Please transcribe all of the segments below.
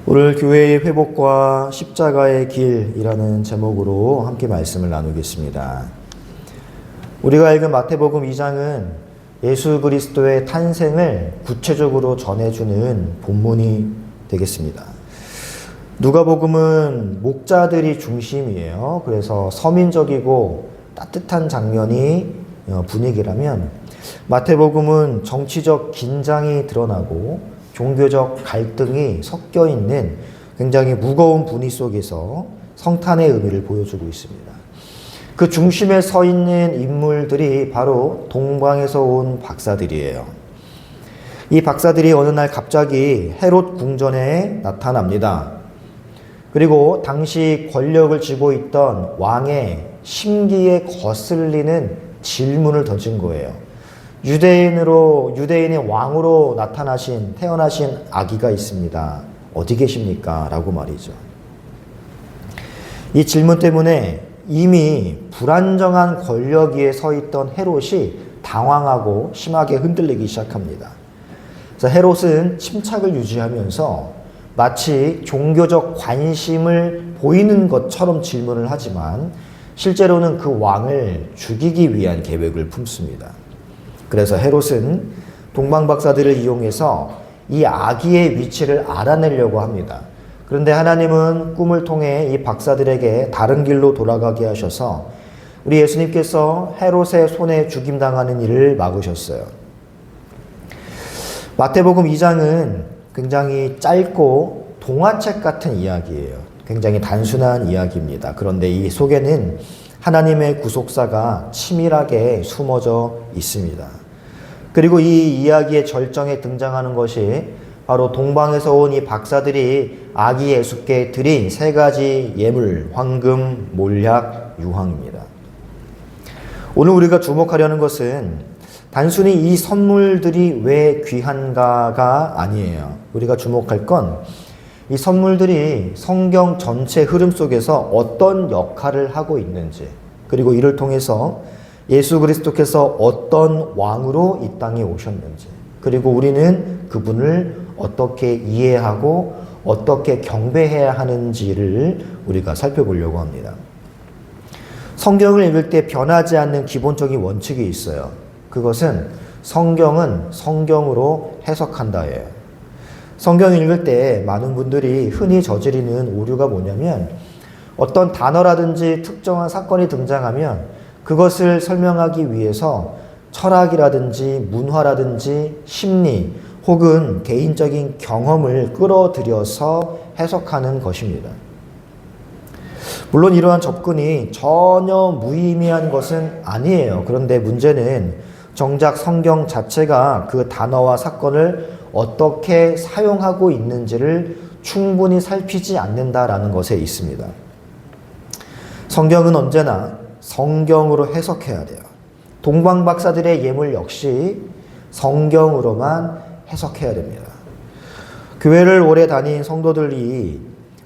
오늘 교회의 회복과 십자가의 길이라는 제목으로 함께 말씀을 나누겠습니다. 우리가 읽은 마태복음 2장은 예수 그리스도의 탄생을 구체적으로 전해주는 본문이 되겠습니다. 누가복음은 목자들이 중심이에요. 그래서 서민적이고 따뜻한 장면이 분위기라면 마태복음은 정치적 긴장이 드러나고 종교적 갈등이 섞여 있는 굉장히 무거운 분위 속에서 성탄의 의미를 보여주고 있습니다. 그 중심에 서 있는 인물들이 바로 동방에서 온 박사들이에요. 이 박사들이 어느 날 갑자기 헤롯 궁전에 나타납니다. 그리고 당시 권력을 쥐고 있던 왕의 심기에 거슬리는 질문을 던진 거예요. 유대인의 왕으로 태어나신 아기가 있습니다. 어디 계십니까? 라고 말이죠. 이 질문 때문에 이미 불안정한 권력 위에 서 있던 헤롯이 당황하고 심하게 흔들리기 시작합니다. 그래서 헤롯은 침착을 유지하면서 마치 종교적 관심을 보이는 것처럼 질문을 하지만 실제로는 그 왕을 죽이기 위한 계획을 품습니다. 그래서 헤롯은 동방박사들을 이용해서 이 아기의 위치를 알아내려고 합니다. 그런데 하나님은 꿈을 통해 이 박사들에게 다른 길로 돌아가게 하셔서 우리 예수님께서 헤롯의 손에 죽임당하는 일을 막으셨어요. 마태복음 2장은 굉장히 짧고 동화책 같은 이야기예요. 굉장히 단순한 이야기입니다. 그런데 이 속에는 하나님의 구속사가 치밀하게 숨어져 있습니다. 그리고 이 이야기의 절정에 등장하는 것이 바로 동방에서 온 이 박사들이 아기 예수께 드린 세 가지 예물, 황금, 몰약, 유황입니다. 오늘 우리가 주목하려는 것은 단순히 이 선물들이 왜 귀한가가 아니에요. 우리가 주목할 건 이 선물들이 성경 전체 흐름 속에서 어떤 역할을 하고 있는지, 그리고 이를 통해서 예수 그리스도께서 어떤 왕으로 이 땅에 오셨는지, 그리고 우리는 그분을 어떻게 이해하고 어떻게 경배해야 하는지를 우리가 살펴보려고 합니다. 성경을 읽을 때 변하지 않는 기본적인 원칙이 있어요. 그것은 성경은 성경으로 해석한다예요. 성경 읽을 때 많은 분들이 흔히 저지르는 오류가 뭐냐면 어떤 단어라든지 특정한 사건이 등장하면 그것을 설명하기 위해서 철학이라든지 문화라든지 심리 혹은 개인적인 경험을 끌어들여서 해석하는 것입니다. 물론 이러한 접근이 전혀 무의미한 것은 아니에요. 그런데 문제는 정작 성경 자체가 그 단어와 사건을 어떻게 사용하고 있는지를 충분히 살피지 않는다라는 것에 있습니다. 성경은 언제나 성경으로 해석해야 돼요. 동방박사들의 예물 역시 성경으로만 해석해야 됩니다. 교회를 오래 다닌 성도들이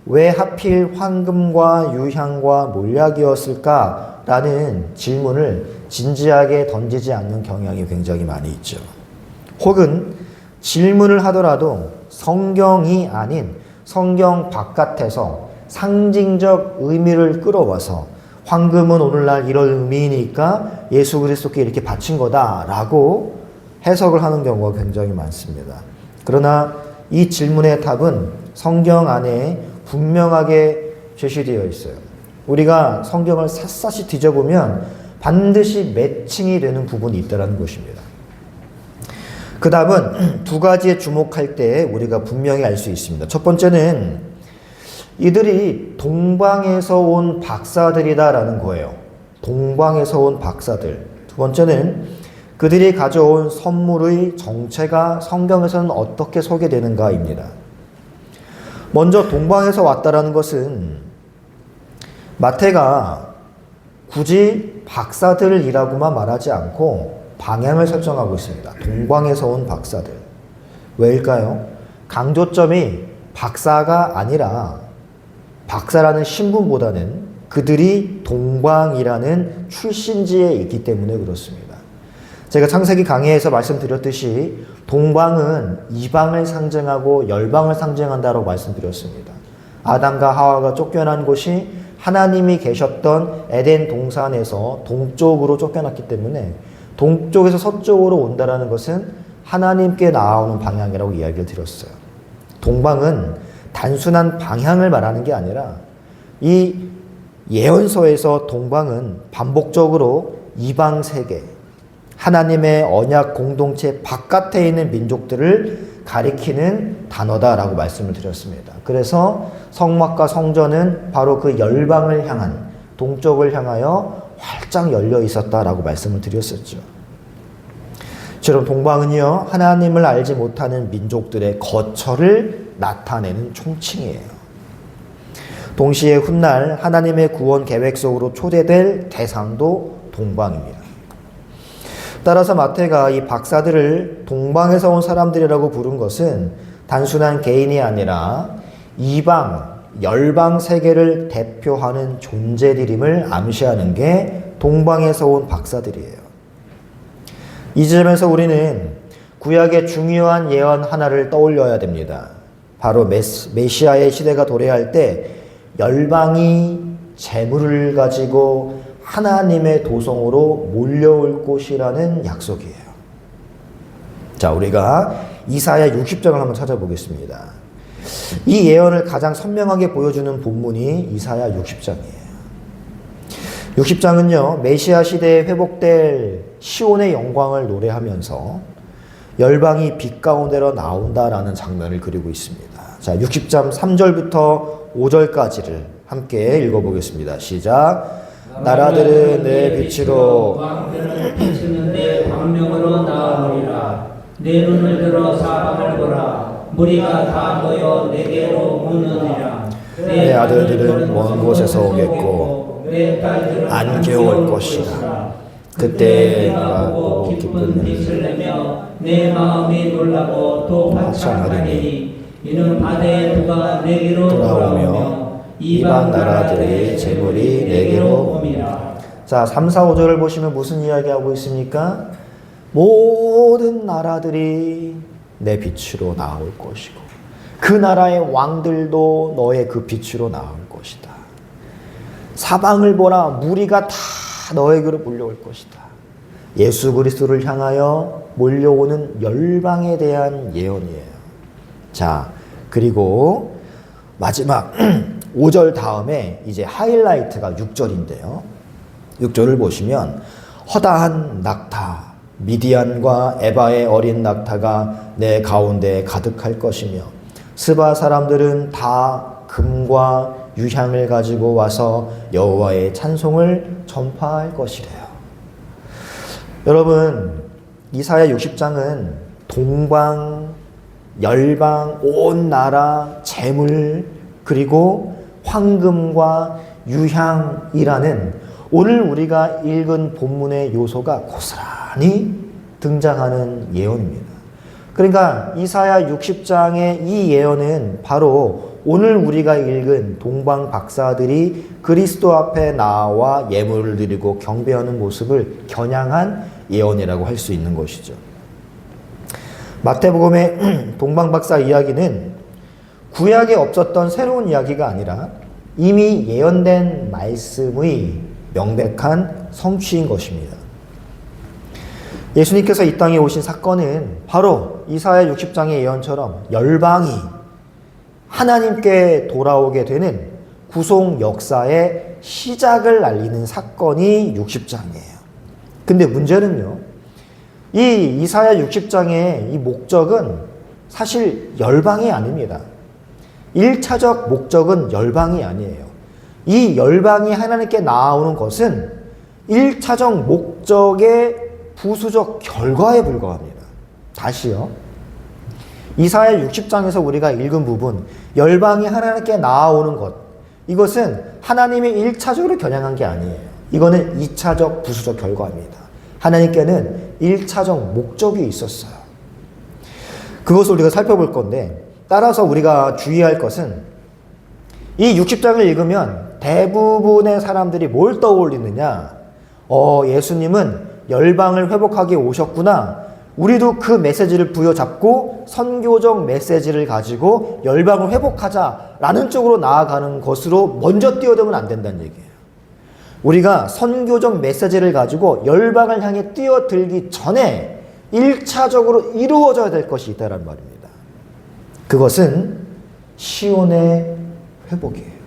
왜 하필 황금과 유향과 몰약이었을까라는 질문을 진지하게 던지지 않는 경향이 굉장히 많이 있죠. 혹은 질문을 하더라도 성경이 아닌 성경 바깥에서 상징적 의미를 끌어와서 황금은 오늘날 이런 의미니까 예수 그리스도께 이렇게 바친 거다라고 해석을 하는 경우가 굉장히 많습니다. 그러나 이 질문의 답은 성경 안에 분명하게 제시되어 있어요. 우리가 성경을 샅샅이 뒤져보면 반드시 매칭이 되는 부분이 있다는 것입니다. 그 답은 두 가지에 주목할 때 우리가 분명히 알 수 있습니다. 첫 번째는 이들이 동방에서 온 박사들이다라는 거예요. 동방에서 온 박사들. 두 번째는 그들이 가져온 선물의 정체가 성경에서는 어떻게 소개되는가입니다. 먼저 동방에서 왔다라는 것은 마태가 굳이 박사들이라고만 말하지 않고 방향을 설정하고 있습니다. 동방에서 온 박사들. 왜일까요? 강조점이 박사가 아니라 박사라는 신분보다는 그들이 동방이라는 출신지에 있기 때문에 그렇습니다. 제가 창세기 강의에서 말씀드렸듯이 동방은 이방을 상징하고 열방을 상징한다고 말씀드렸습니다. 아담과 하와가 쫓겨난 곳이 하나님이 계셨던 에덴 동산에서 동쪽으로 쫓겨났기 때문에 동쪽에서 서쪽으로 온다라는 것은 하나님께 나아오는 방향이라고 이야기를 드렸어요. 동방은 단순한 방향을 말하는 게 아니라 이 예언서에서 동방은 반복적으로 이방 세계, 하나님의 언약 공동체 바깥에 있는 민족들을 가리키는 단어다라고 말씀을 드렸습니다. 그래서 성막과 성전은 바로 그 열방을 향한 동쪽을 향하여 활짝 열려 있었다라고 말씀을 드렸었죠. 저런 동방은요, 하나님을 알지 못하는 민족들의 거처를 나타내는 총칭이에요. 동시에 훗날 하나님의 구원 계획 속으로 초대될 대상도 동방입니다. 따라서 마태가 이 박사들을 동방에서 온 사람들이라고 부른 것은 단순한 개인이 아니라 이방, 열방 세계를 대표하는 존재들임을 암시하는 게 동방에서 온 박사들이에요. 이 점에서 우리는 구약의 중요한 예언 하나를 떠올려야 됩니다. 바로 메시아의 시대가 도래할 때 열방이 재물을 가지고 하나님의 도성으로 몰려올 곳이라는 약속이에요. 자, 우리가 이사야 60장을 한번 찾아보겠습니다. 이 예언을 가장 선명하게 보여주는 본문이 이사야 60장이에요. 60장은요, 메시아 시대에 회복될 시온의 영광을 노래하면서 열방이 빛 가운데로 나온다라는 장면을 그리고 있습니다. 자, 60장 3절부터 5절까지를 함께 읽어보겠습니다. 시작. 나라들은 내 빛으로 왕들은 비추는 내 광명으로 나아오리라. 내 눈을 들어 사방을 보라. 무리가 다 모여 내게로 모으느니라. 내 아들들은 먼 곳에서 오겠고 내 딸들은 안겨올 것이라. 그때 내가 보고 기쁜 빛을 내며 내 마음이 놀라고 또 화창하리니 이는 바다의 두가 내게로 돌아오며 이방 나라들의 재물이 내게로 옵니다. 자, 3, 4, 5절을 보시면 무슨 이야기하고 있습니까? 모든 나라들이 내 빛으로 나올 것이고 그 나라의 왕들도 너의 그 빛으로 나올 것이다. 사방을 보라, 무리가 다 너에게로 몰려올 것이다. 예수 그리스도를 향하여 몰려오는 열방에 대한 예언이에요. 자, 그리고 마지막 5절 다음에 이제 하이라이트가 6절인데요. 6절을 보시면 허다한 낙타, 미디안과 에바의 어린 낙타가 내 가운데 가득할 것이며 스바 사람들은 다 금과 유향을 가지고 와서 여호와의 찬송을 전파할 것이래요. 여러분, 이사야 60장은 동방, 열방, 온 나라, 재물, 그리고 황금과 유향이라는 오늘 우리가 읽은 본문의 요소가 고스란히 등장하는 예언입니다. 그러니까 이사야 60장의 이 예언은 바로 오늘 우리가 읽은 동방 박사들이 그리스도 앞에 나와 예물을 드리고 경배하는 모습을 겨냥한 예언이라고 할 수 있는 것이죠. 마태복음의 동방 박사 이야기는 구약에 없었던 새로운 이야기가 아니라 이미 예언된 말씀의 명백한 성취인 것입니다. 예수님께서 이 땅에 오신 사건은 바로 이사야 60장의 예언처럼 열방이 하나님께 돌아오게 되는 구속 역사의 시작을 알리는 사건이 60장이에요. 근데 문제는요, 이 이사야 60장의 이 목적은 사실 열방이 아닙니다. 1차적 목적은 열방이 아니에요. 이 열방이 하나님께 나아오는 것은 1차적 목적의 부수적 결과에 불과합니다. 다시요. 이사야 60장에서 우리가 읽은 부분, 열방이 하나님께 나아오는 것, 이것은 하나님이 1차적으로 겨냥한 게 아니에요. 이거는 2차적 부수적 결과입니다. 하나님께는 1차적 목적이 있었어요. 그것을 우리가 살펴볼 건데, 따라서 우리가 주의할 것은 이 60장을 읽으면 대부분의 사람들이 뭘 떠올리느냐? 예수님은 열방을 회복하기 오셨구나. 우리도 그 메시지를 부여잡고 선교적 메시지를 가지고 열방을 회복하자라는 쪽으로 나아가는 것으로 먼저 뛰어들면 안 된다는 얘기예요. 우리가 선교적 메시지를 가지고 열방을 향해 뛰어들기 전에 1차적으로 이루어져야 될 것이 있다는 말입니다. 그것은 시온의 회복이에요.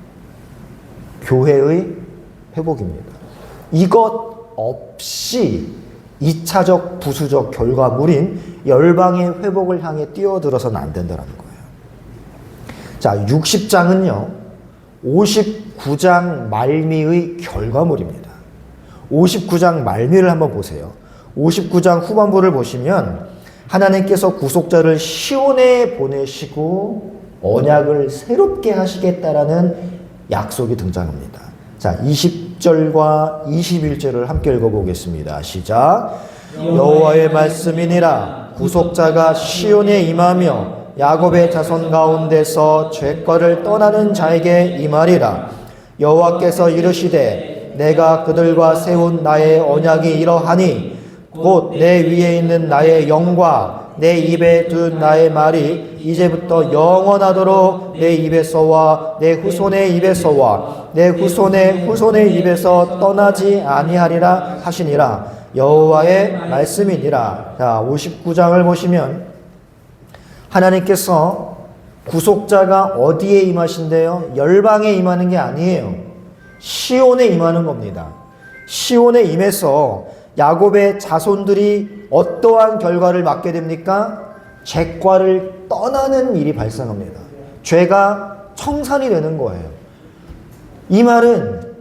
교회의 회복입니다. 이것 없이 2차적 부수적 결과물인 열방의 회복을 향해 뛰어들어서는 안 된다는 거예요. 자, 60장은요. 59장 말미의 결과물입니다. 59장 말미를 한번 보세요. 59장 후반부를 보시면 하나님께서 구속자를 시온에 보내시고 언약을 새롭게 하시겠다라는 약속이 등장합니다. 자, 20절과 21절을 함께 읽어보겠습니다. 시작. 여호와의 말씀이니라. 구속자가 시온에 임하며 야곱의 자손 가운데서 죄과를 떠나는 자에게 임하리라. 여호와께서 이르시되 내가 그들과 세운 나의 언약이 이러하니 곧 내 위에 있는 나의 영과 내 입에 둔 나의 말이 이제부터 영원하도록 내 입에서와 내 후손의 입에서와 내 후손의 후손의 입에서 떠나지 아니하리라 하시니라. 여호와의 말씀이니라. 자, 59장을 보시면 하나님께서 구속자가 어디에 임하신대요? 열방에 임하는 게 아니에요. 시온에 임하는 겁니다. 시온에 임해서 야곱의 자손들이 어떠한 결과를 맞게 됩니까? 죄과를 떠나는 일이 발생합니다. 죄가 청산이 되는 거예요. 이 말은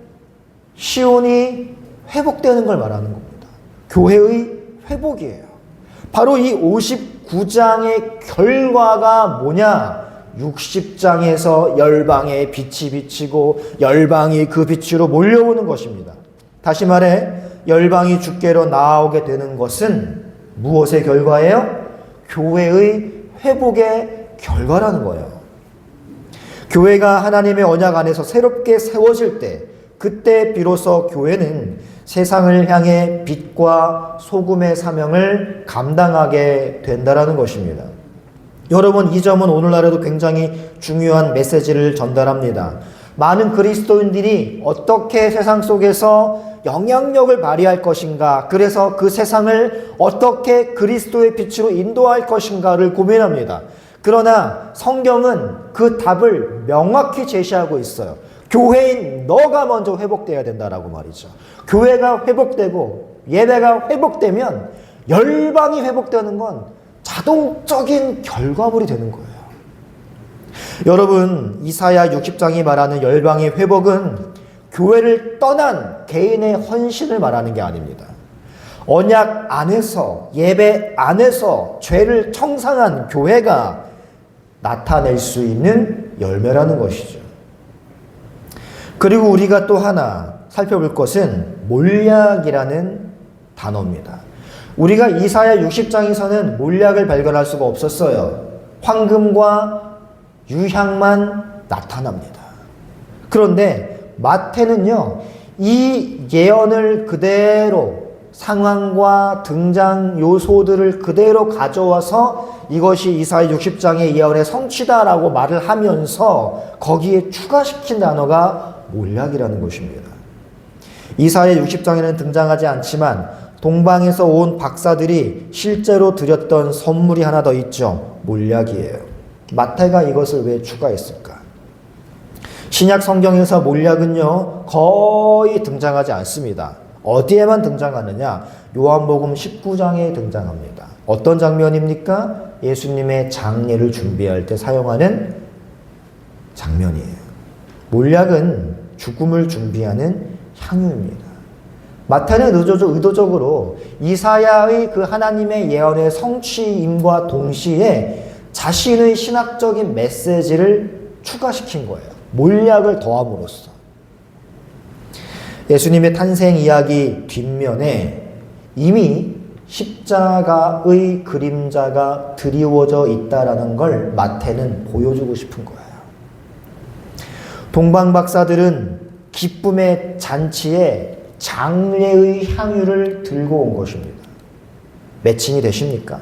시온이 회복되는 걸 말하는 겁니다. 교회의 회복이에요. 바로 이 59장의 결과가 뭐냐? 60장에서 열방의 빛이 비치고 열방이 그 빛으로 몰려오는 것입니다. 다시 말해 열방이 주께로 나아오게 되는 것은 무엇의 결과예요? 교회의 회복의 결과라는 거예요. 교회가 하나님의 언약 안에서 새롭게 세워질 때, 그때 비로소 교회는 세상을 향해 빛과 소금의 사명을 감당하게 된다라는 것입니다. 여러분, 이 점은 오늘날에도 굉장히 중요한 메시지를 전달합니다. 많은 그리스도인들이 어떻게 세상 속에서 영향력을 발휘할 것인가, 그래서 그 세상을 어떻게 그리스도의 빛으로 인도할 것인가를 고민합니다. 그러나 성경은 그 답을 명확히 제시하고 있어요. 교회인 너가 먼저 회복돼야 된다라고 말이죠. 교회가 회복되고 예배가 회복되면 열방이 회복되는 건 자동적인 결과물이 되는 거예요. 여러분, 이사야 60장이 말하는 열방의 회복은 교회를 떠난 개인의 헌신을 말하는 게 아닙니다. 언약 안에서, 예배 안에서 죄를 청산한 교회가 나타낼 수 있는 열매라는 것이죠. 그리고 우리가 또 하나 살펴볼 것은 몰약이라는 단어입니다. 우리가 이사야 60장에서는 몰약을 발견할 수가 없었어요. 황금과 유향만 나타납니다. 그런데 마태는요, 이 예언을 그대로 상황과 등장 요소들을 그대로 가져와서 이것이 이사야 60장의 예언의 성취다라고 말을 하면서 거기에 추가시킨 단어가 몰약이라는 것입니다. 이사야 60장에는 등장하지 않지만 동방에서 온 박사들이 실제로 드렸던 선물이 하나 더 있죠. 몰약이에요. 마태가 이것을 왜 추가했을까? 신약 성경에서 몰약은요, 거의 등장하지 않습니다. 어디에만 등장하느냐? 요한복음 19장에 등장합니다. 어떤 장면입니까? 예수님의 장례를 준비할 때 사용하는 장면이에요. 몰약은 죽음을 준비하는 향유입니다. 마태는 의도적으로 이사야의 그 하나님의 예언의 성취임과 동시에 자신의 신학적인 메시지를 추가시킨 거예요. 몰약을 더함으로써. 예수님의 탄생 이야기 뒷면에 이미 십자가의 그림자가 드리워져 있다라는 걸 마태는 보여주고 싶은 거예요. 동방 박사들은 기쁨의 잔치에 장례의 향유를 들고 온 것입니다. 매칭이 되십니까?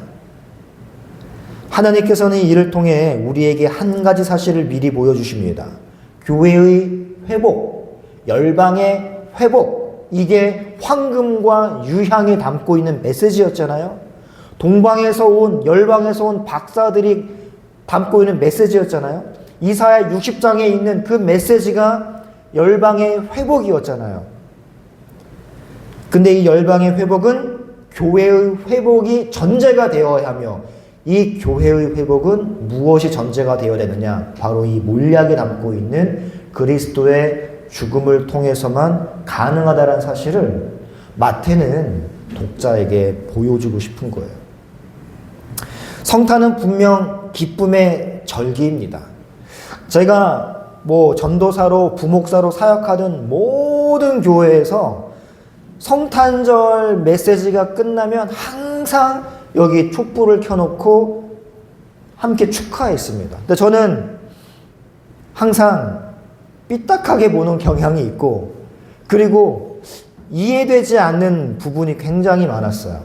하나님께서는 이를 통해 우리에게 한 가지 사실을 미리 보여주십니다. 교회의 회복, 열방의 회복, 이게 황금과 유향이 담고 있는 메시지였잖아요. 동방에서 온, 열방에서 온 박사들이 담고 있는 메시지였잖아요. 이사야 60장에 있는 그 메시지가 열방의 회복이었잖아요. 근데 이 열방의 회복은 교회의 회복이 전제가 되어야 하며, 이 교회의 회복은 무엇이 전제가 되어야 되느냐? 바로 이 몰약에 담고 있는 그리스도의 죽음을 통해서만 가능하다는 사실을 마태는 독자에게 보여주고 싶은 거예요. 성탄은 분명 기쁨의 절기입니다. 제가 전도사로 부목사로 사역하던 모든 교회에서 성탄절 메시지가 끝나면 항상 여기 촛불을 켜놓고 함께 축하했습니다. 근데 저는 항상 삐딱하게 보는 경향이 있고, 그리고 이해되지 않는 부분이 굉장히 많았어요.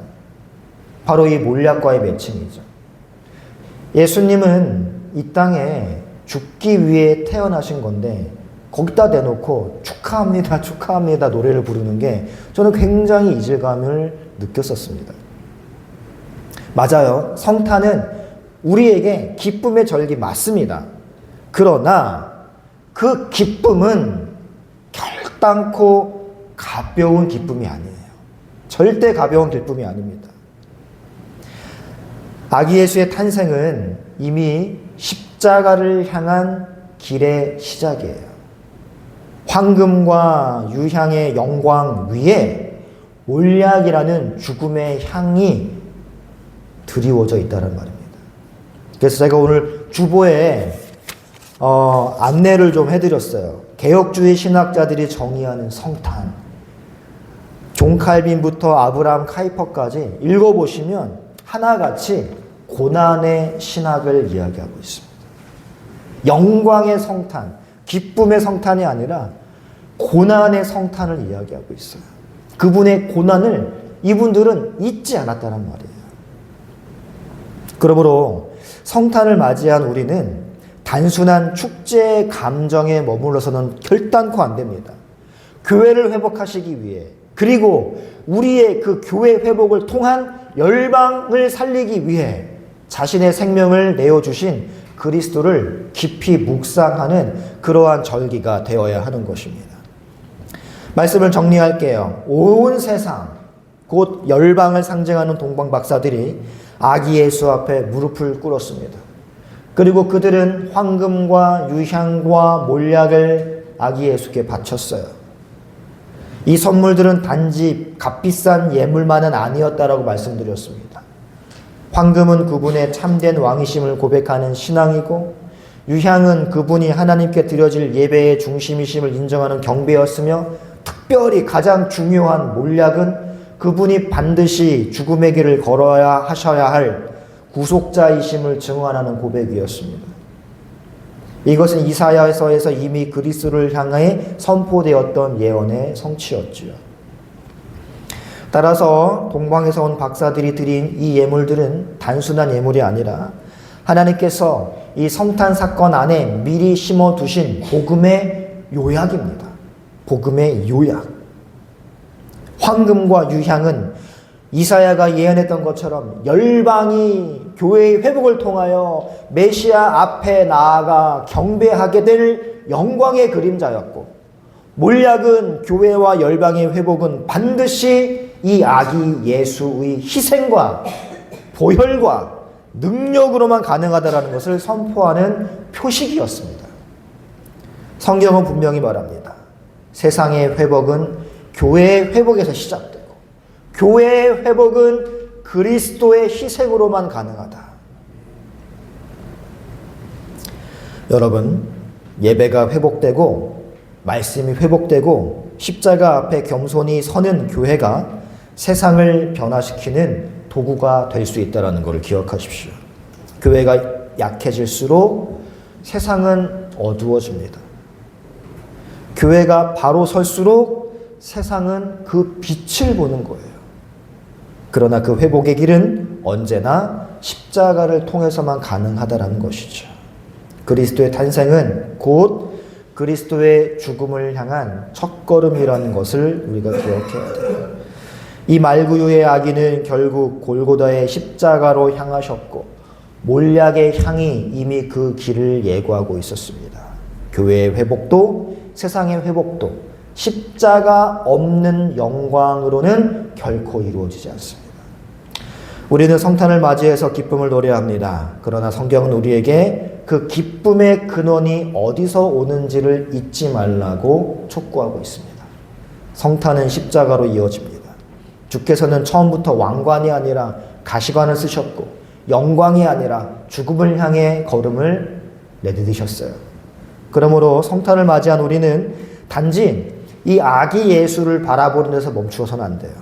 바로 이 몰약과의 매칭이죠. 예수님은 이 땅에 죽기 위해 태어나신 건데 거기다 대놓고 축하합니다, 축하합니다 노래를 부르는 게 저는 굉장히 이질감을 느꼈었습니다. 맞아요. 성탄은 우리에게 기쁨의 절기 맞습니다. 그러나 그 기쁨은 결단코 가벼운 기쁨이 아니에요. 절대 가벼운 기쁨이 아닙니다. 아기 예수의 탄생은 이미 십자가를 향한 길의 시작이에요. 황금과 유향의 영광 위에 몰약이라는 죽음의 향이 드리워져 있다는 말입니다. 그래서 제가 오늘 주보에 안내를 좀 해드렸어요. 개혁주의 신학자들이 정의하는 성탄, 존 칼빈부터 아브라함 카이퍼까지 읽어보시면 하나같이 고난의 신학을 이야기하고 있습니다. 영광의 성탄, 기쁨의 성탄이 아니라 고난의 성탄을 이야기하고 있어요. 그분의 고난을 이분들은 잊지 않았다는 말이에요. 그러므로 성탄을 맞이한 우리는 단순한 축제의 감정에 머물러서는 결단코 안 됩니다. 교회를 회복하시기 위해, 그리고 우리의 그 교회 회복을 통한 열방을 살리기 위해 자신의 생명을 내어주신 그리스도를 깊이 묵상하는 그러한 절기가 되어야 하는 것입니다. 말씀을 정리할게요. 온 세상, 곧 열방을 상징하는 동방 박사들이 아기 예수 앞에 무릎을 꿇었습니다. 그리고 그들은 황금과 유향과 몰약을 아기 예수께 바쳤어요. 이 선물들은 단지 값비싼 예물만은 아니었다라고 말씀드렸습니다. 황금은 그분의 참된 왕이심을 고백하는 신앙이고, 유향은 그분이 하나님께 드려질 예배의 중심이심을 인정하는 경배였으며, 특별히 가장 중요한 몰약은 그분이 반드시 죽음의 길을 걸어야 하셔야 할 구속자이심을 증언하는 고백이었습니다. 이것은 이사야서에서 이미 그리스도를 향해 선포되었던 예언의 성취였지요. 따라서 동방에서 온 박사들이 드린 이 예물들은 단순한 예물이 아니라 하나님께서 이 성탄 사건 안에 미리 심어두신 복음의 요약입니다. 복음의 요약. 황금과 유향은 이사야가 예언했던 것처럼 열방이 교회의 회복을 통하여 메시아 앞에 나아가 경배하게 될 영광의 그림자였고, 몰약은 교회와 열방의 회복은 반드시 이 아기 예수의 희생과 보혈과 능력으로만 가능하다는 것을 선포하는 표식이었습니다. 성경은 분명히 말합니다. 세상의 회복은 교회의 회복에서 시작되고, 교회의 회복은 그리스도의 희생으로만 가능하다. 여러분, 예배가 회복되고 말씀이 회복되고 십자가 앞에 겸손히 서는 교회가 세상을 변화시키는 도구가 될 수 있다는 것을 기억하십시오. 교회가 약해질수록 세상은 어두워집니다. 교회가 바로 설수록 세상은 그 빛을 보는 거예요. 그러나 그 회복의 길은 언제나 십자가를 통해서만 가능하다라는 것이죠. 그리스도의 탄생은 곧 그리스도의 죽음을 향한 첫걸음이라는 것을 우리가 기억해야 돼요. 이 말구유의 아기는 결국 골고다의 십자가로 향하셨고 몰약의 향이 이미 그 길을 예고하고 있었습니다. 교회의 회복도 세상의 회복도 십자가 없는 영광으로는 결코 이루어지지 않습니다. 우리는 성탄을 맞이해서 기쁨을 노래합니다. 그러나 성경은 우리에게 그 기쁨의 근원이 어디서 오는지를 잊지 말라고 촉구하고 있습니다. 성탄은 십자가로 이어집니다. 주께서는 처음부터 왕관이 아니라 가시관을 쓰셨고 영광이 아니라 죽음을 향해 걸음을 내디디셨어요. 그러므로 성탄을 맞이한 우리는 단지 이 아기 예수를 바라보는 데서 멈추어서는 안 돼요.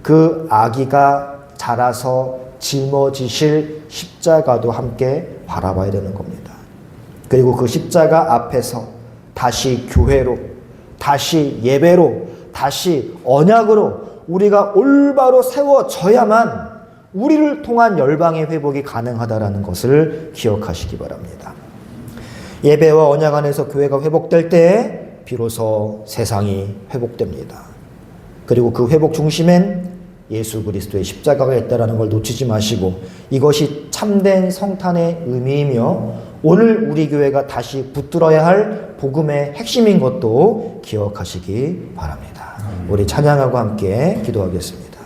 그 아기가 자라서 짊어지실 십자가도 함께 바라봐야 되는 겁니다. 그리고 그 십자가 앞에서 다시 교회로, 다시 예배로, 다시 언약으로 우리가 올바로 세워져야만 우리를 통한 열방의 회복이 가능하다라는 것을 기억하시기 바랍니다. 예배와 언약 안에서 교회가 회복될 때 비로소 세상이 회복됩니다. 그리고 그 회복 중심엔 예수 그리스도의 십자가가 있다는 걸 놓치지 마시고 이것이 참된 성탄의 의미이며 오늘 우리 교회가 다시 붙들어야 할 복음의 핵심인 것도 기억하시기 바랍니다. 우리 찬양하고 함께 기도하겠습니다.